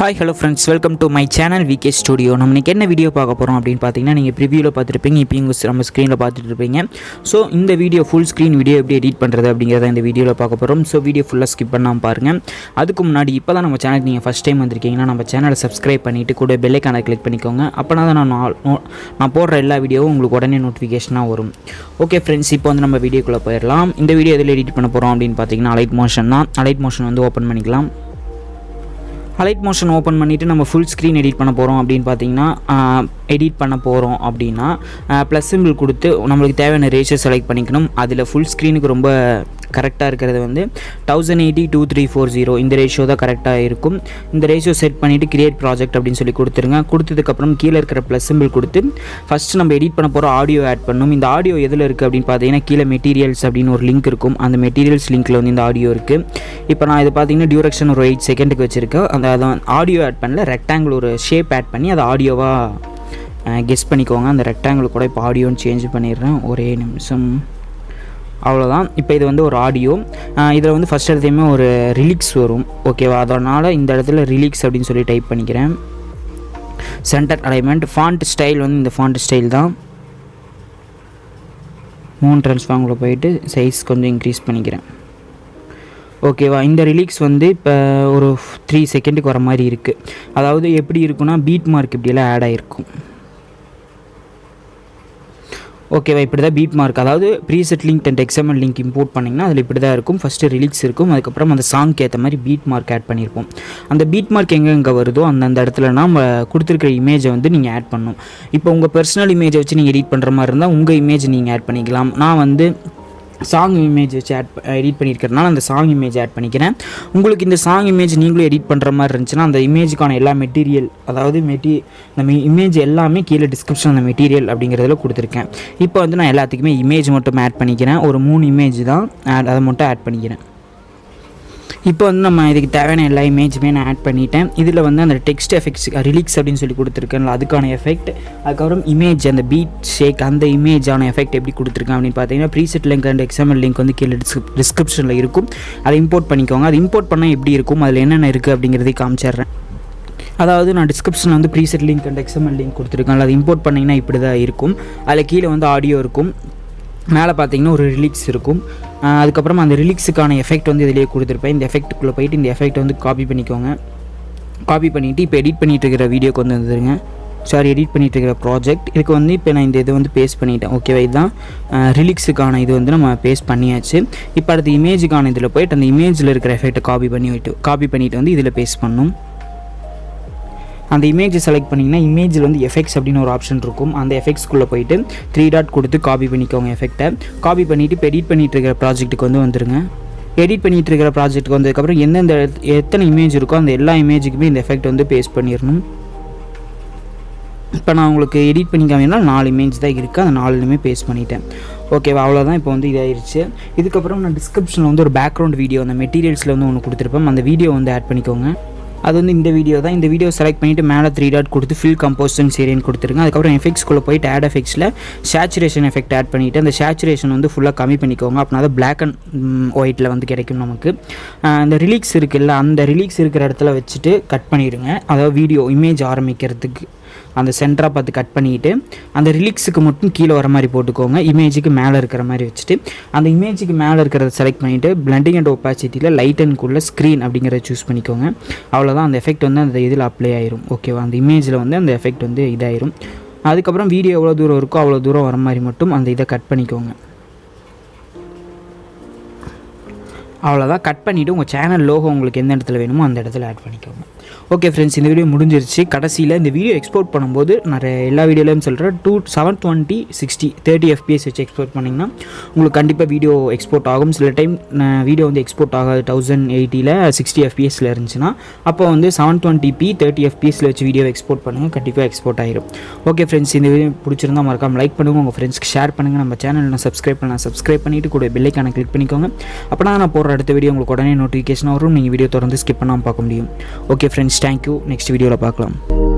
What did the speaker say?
Hi, hello friends, welcome to my channel VK Studio. நம்ம இன்னைக்கு என்ன வீடியோ பார்க்க போகிறோம் அப்படின்னு பார்த்தீங்கன்னா, நீங்கள் ப்ரிவியூவில் பார்த்துருப்பீங்க, இப்போ இங்கே நம்ம ஸ்க்ரீனில் பார்த்துட்டு இருப்பீங்க. ஸோ இந்த வீடியோ ஃபுல் ஸ்க்ரீன் வீடியோ எப்படி எடிட் பண்ணுறது அப்படிங்கிறத இந்த வீடியோவில் பார்க்க போகிறோம். ஸோ வீடியோ ஃபுல்லாக ஸ்கிப் பண்ணாமல் பாருங்கள். அதுக்கு முன்னாடி இப்போ தான் நம்ம சேனலுக்கு நீங்கள் ஃபஸ்ட் டைம் வந்திருக்கீங்கன்னா நம்ம சேனலை சப்ஸ்கிரைப் பண்ணிவிட்டு கூட பெல் ஐகானை கிளிக் பண்ணிக்கோங்க. அப்போனா தான் நான் போடுற எல்லா வீடியோவும் உங்களுக்கு உடனே நோட்டிஃபிகேஷனாக வரும். ஓகே ஃப்ரெண்ட்ஸ், இப்போ வந்து நம்ம வீடியோக்குள்ளே போயிடலாம். இந்த வீடியோ எதில் எடிட் பண்ண போகிறோம் அப்படின்னு பார்த்தீங்கன்னா, அலைட் மோஷன் தான். அலைட் மோஷன் வந்து ஓப்பன் பண்ணிக்கலாம். அலைட் மோஷன் ஓப்பன் பண்ணிவிட்டு நம்ம ஃபுல் ஸ்க்ரீன் எடிட் பண்ண போகிறோம் அப்படின்னு பார்த்தீங்கன்னா, ப்ளஸ் சிம்பிள் கொடுத்து நம்மளுக்கு தேவையான ரேஷியோ செலக்ட் பண்ணிக்கணும். அதில் ஃபுல் ஸ்க்ரீனுக்கு ரொம்ப கரெக்டாக இருக்கிறது வந்து 1080:2340 இந்த ரேஷியோ தான் கரெக்டாக இருக்கும். இந்த ரேஷியோ செட் பண்ணிவிட்டு கிரியேட் ப்ராஜெக்ட் அப்படின்னு சொல்லி கொடுத்துருங்க. கொடுத்ததுக்கப்புறம் கீழே இருக்கிற ப்ளஸ் சிம்பிள் கொடுத்து ஃபஸ்ட்டு நம்ம எடிட் பண்ண போகிற ஆடியோ ஆட் பண்ணணும். இந்த ஆடியோ எதில் இருக்குது அப்படின்னு பார்த்தீங்கன்னா, கீழே மெட்டீரியல்ஸ் அப்படின்னு ஒரு லிங்க் இருக்கும். அந்த மெட்டீரியல்ஸ் லிங்க்கில் வந்து இந்த ஆடியோ இருக்குது. இப்போ நான் இது பார்த்தீங்கன்னா டியூரேஷன் ஒரு 8 செகண்டுக்கு வச்சுருக்கேன். அந்த ஆடியோ ஆட் பண்ணல, ரெக்டாங்கிள் ஒரு ஷேப் ஆட் பண்ணி அதை ஆடியோவாக கெஸ் பண்ணிக்கோங்க. அந்த ரெக்டாங்கிள் கூட இப்போ ஆடியோன்னு சேஞ்ச் பண்ணிடுறேன். ஒரே நிமிஷம். அவ்வளோதான். இப்போ இது வந்து ஒரு ஆடியோ. இதில் வந்து ஃபஸ்ட் இடத்தையுமே ஒரு ரிலீக்ஸ் வரும். ஓகேவா? அதனால் இந்த இடத்துல ரிலீக்ஸ் அப்படின்னு சொல்லி டைப் பண்ணிக்கிறேன். Centre alignment. ஃபாண்ட் ஸ்டைல் வந்து இந்த ஃபாண்ட் ஸ்டைல் தான். 3 ட்ரான்ஸ்ஃபார்மில் போயிட்டு சைஸ் கொஞ்சம் இன்க்ரீஸ் பண்ணிக்கிறேன். ஓகேவா? இந்த ரிலீக்ஸ் வந்து இப்போ ஒரு 3 செகண்டுக்கு வர மாதிரி இருக்குது. அதாவது எப்படி இருக்குன்னா, பீட் மார்க் இப்படியெல்லாம் ஆட் ஆகிருக்கும். ஓகேவா? இப்படி தான் பீட் மார்க், அதாவது preset link and XML link import பண்ணிங்கன்னா அதில் இப்படி தான் இருக்கும். ஃபஸ்ட்டு ரிலீக்ஸ் இருக்கும், அதுக்கப்புறம் அந்த சாங்க்கு ஏற்ற மாதிரி பீட் மார்க் ஆட் பண்ணியிருப்போம். அந்த பீட் மார்க் எங்கே வருதோ அந்த இடத்துல நம்ம கொடுத்துருக்கிற இமேஜை வந்து நீங்கள் ஆட் பண்ணணும். இப்போ உங்கள் பர்சனல் இமேஜை வச்சு நீங்கள் எடிட் பண்ணுற மாதிரி இருந்தால் உங்கள் இமேஜ் நீங்கள் ஆட் பண்ணிக்கலாம். நான் வந்து சாங் இமேஜ் வச்சு எடிட் பண்ணியிருக்கிறதுனால அந்த சாங் இமேஜ் ஆட் பண்ணிக்கிறேன். உங்களுக்கு இந்த சாங் இமேஜ் நீங்களும் எடிட் பண்ணுற மாதிரி இருந்துச்சுன்னா அந்த இமேஜுக்கான எல்லா மெட்டீரியல், அதாவது நம்ம இமேஜ் எல்லாமே கீழே டிஸ்கிரிப்ஷன் அந்த மெட்டீரியல் அப்படிங்கிறதுல கொடுத்துருக்கேன். இப்போ வந்து நான் எல்லாத்துக்குமே இமேஜ் மட்டும் ஆட் பண்ணிக்கிறேன். ஒரு 3 இமேஜ் தான் அதை மட்டும் ஆட் பண்ணிக்கிறேன். இப்போ வந்து நம்ம இதுக்கு தேவையான எல்லா இமேஜுமே நான் ஆட் பண்ணிட்டேன். இதில் வந்து அந்த டெக்ஸ்ட் எஃபெக்ட்ஸ் ரிலீக்ஸ் அப்படின்னு சொல்லி கொடுத்துருக்கேன்ல, அதுக்கான எஃபெக்ட், அதுக்கப்புறம் இமேஜ் அந்த பீட் ஷேக் அந்த இமேஜான எஃபெக்ட் எப்படி கொடுத்துருக்கேன் அப்படின்னு பார்த்தீங்கன்னா, preset link and XML link வந்து கீழே டிஸ்கிரிப்ஷனில் இருக்கும். அதை இம்போர்ட் பண்ணிக்கோங்க. அது இம்போர்ட் பண்ணால் எப்படி இருக்கும், அதில் என்னென்ன இருக்குது அப்படிங்கிறதையும் காமிச்சிடுறேன். அதாவது நான் டிஸ்கிரிப்ஷனில் வந்து preset link and XML link கொடுத்துருக்கேன். அது இம்போர்ட் பண்ணிங்கன்னா இப்படி தான் இருக்கும். அதில் கீழே வந்து ஆடியோ இருக்கும், மேலே பார்த்தீங்கன்னா ஒரு ரிலீக்ஸ் இருக்கும். அதுக்கப்புறம் அந்த ரிலீக்ஸுக்கான எஃபெக்ட் வந்து இதிலேயே கொடுத்துருப்பேன். இந்த எஃபெக்ட்டுக்குள்ளே போயிட்டு இந்த எஃபெக்ட் வந்து காப்பி பண்ணிக்கோங்க. காப்பி பண்ணிவிட்டு இப்போ எடிட் பண்ணிகிட்டு இருக்கிற வீடியோக்கு வந்து வந்துடுங்க. எடிட் பண்ணிகிட்டு இருக்கிற ப்ராஜெக்ட் இதுக்கு வந்து இப்போ நான் இந்த இது வந்து பேஸ்ட் பண்ணிட்டேன். ஓகேவா? இதுதான் ரிலீக்ஸுக்கான இது வந்து நம்ம பேஸ்ட் பண்ணியாச்சு. இப்போ அடுத்து இமேஜுக்கான இதில் போய்ட்டு அந்த இமேஜில் இருக்கிற எஃபெக்ட்டை காப்பி பண்ணிவிட்டு வந்து இதில் பேஸ்ட் பண்ணணும். அந்த இமேஜை செலக்ட் பண்ணிங்கன்னா இமேஜில் வந்து எஃபெக்ட்ஸ் அப்படின்னு ஒரு ஆப்ஷன் இருக்கும். அந்த எஃபெக்ட்ஸ்குள்ளே போயிட்டு 3 டாட் கொடுத்து காப்பி பண்ணிக்கோங்க. எஃபெக்ட்டை காப்பி பண்ணிவிட்டு இப்போ எடிட் பண்ணிகிட்டு இருக்கிற ப்ராஜெக்ட்டுக்கு வந்து வந்துடுங்க. எடிட் பண்ணிகிட்டு இருக்கிற ப்ராஜெக்ட்டுக்கு வந்ததுக்கப்புறம் எத்தனை இமேஜ் இருக்கோ அந்த எல்லா இமேஜுக்குமே இந்த எஃபெக்ட் வந்து பேஸ்ட் பண்ணிடணும். இப்போ நான் உங்களுக்கு எடிட் பண்ணிக்காமனா 4 இமேஜ் தான் இருக்குது. அந்த 4லுமே பேஸ்ட் பண்ணிட்டேன். ஓகேவா? அவ்வளோதான். இப்போ வந்து இதாகிடுச்சு. இதுக்கப்புறம் நான் டிஸ்கிரிப்ஷனில் வந்து ஒரு பேக்ரவுண்ட் வீடியோ அந்த மெட்டீரியல்ஸில் வந்து ஒன்று கொடுத்துருப்பேன். அந்த வீடியோ வந்து ஆட் பண்ணிக்கோங்க. அது வந்து இந்த வீடியோ தான். இந்த வீடியோ செலக்ட் பண்ணிவிட்டு மேலே 3 டாட் கொடுத்து ஃபில் கம்போஸ்டன் சீரியன் கொடுத்துருங்க. அதுக்கப்புறம் எஃபெக்ட்ஸ்குள்ளே போயிட்டு ஆட் எஃபெக்ட்ஸில் சேச்சுரேஷன் எஃபெக்ட் ஆட் பண்ணிவிட்டு அந்த சேச்சுரேஷன் வந்து ஃபுல்லாக கம்மி பண்ணிக்கோங்க. அப்படின்னா தான் பிளாக் அண்ட் ஒயிட்டில் வந்து கிடைக்கும் நமக்கு. அந்த ரிலீக்ஸ் இருக்குல்ல, அந்த ரிலீக்ஸ் இருக்கிற இடத்துல வச்சுட்டு கட் பண்ணிவிடுங்க. அதாவது வீடியோ இமேஜ் ஆரம்பிக்கிறதுக்கு அந்த சென்டராக பார்த்து கட் பண்ணிவிட்டு அந்த ரிலீக்ஸுக்கு மட்டும் கீழே வர மாதிரி போட்டுக்கோங்க. இமேஜுக்கு மேலே இருக்கிற மாதிரி வச்சுட்டு அந்த இமேஜுக்கு மேலே இருக்கிறத செலக்ட் பண்ணிவிட்டு பிளெண்டிங் அண்ட் ஒப்பாசிட்டியில் லைட் அண்ட் கூலில் ஸ்க்ரீன் அப்படிங்கிறத சூஸ் பண்ணிக்கோங்க. அவ்வளோதான். அந்த எஃபெக்ட் வந்து அந்த இதில் அப்ளை ஆயிரும். ஓகேவா? அந்த இமேஜில் வந்து அந்த எஃபெக்ட் வந்து இதாயிரும். அதுக்கப்புறம் வீடியோ எவ்வளோ தூரம் இருக்கோ அவ்வளோ தூரம் வர மாதிரி மட்டும் அந்த இதை கட் பண்ணிக்கோங்க. அவ்வளோதான். கட் பண்ணிவிட்டு உங்கள் சேனல் லோகோ உங்களுக்கு எந்த இடத்துல வேணுமோ அந்த இடத்துல ஆட் பண்ணிக்கோங்க. ஓகே ஃப்ரெண்ட்ஸ், இந்த வீடியோ முடிஞ்சிருச்சு. கடைசியில் இந்த வீடியோ எக்ஸ்போர்ட் பண்ணும்போது எல்லா வீடியோலையும் சொல்கிறேன் 720 60 30 FPS வச்சு எக்ஸ்போர்ட் பண்ணிங்கன்னா உங்களுக்கு கண்டிப்பாக வீடியோ எக்ஸ்போர்ட் ஆகும். சில டைம் வீடியோ வந்து எக்ஸ்போர்ட் ஆகாது 1080ல் 60 FPSல இருந்துச்சுன்னா, அப்போ வந்து 720p 30 FPSல வச்சு வீடியோ எக்ஸ்போர்ட் பண்ணுங்கள், கண்டிப்பாக எக்ஸ்போர்ட் ஆகிடும். ஓகே ஃப்ரெண்ட்ஸ், இந்த வீடியோ பிடிச்சிருந்தா மறக்காம லைக் பண்ணுங்கள், உங்கள் ஃப்ரெண்ட்ஸ்க்கு ஷேர் பண்ணுங்கள். நம்ம சேனலில் சப்ஸ்கிரைப் பண்ணிவிட்டு கூட பெல் ஐகானை கிளிக் பண்ணிக்கோங்க. அப்போ நான் போடுற அடுத்த வீடியோ உங்களுக்கு உடனே நோட்டிஃபிகேஷன் வரும், நீங்கள் வீடியோ தொடர்ந்து ஸ்கிப் பண்ணாமல் பார்க்க முடியும். Okay friends, thank you. நெக்ஸ்ட் வீடியோவில் பார்க்கலாம்.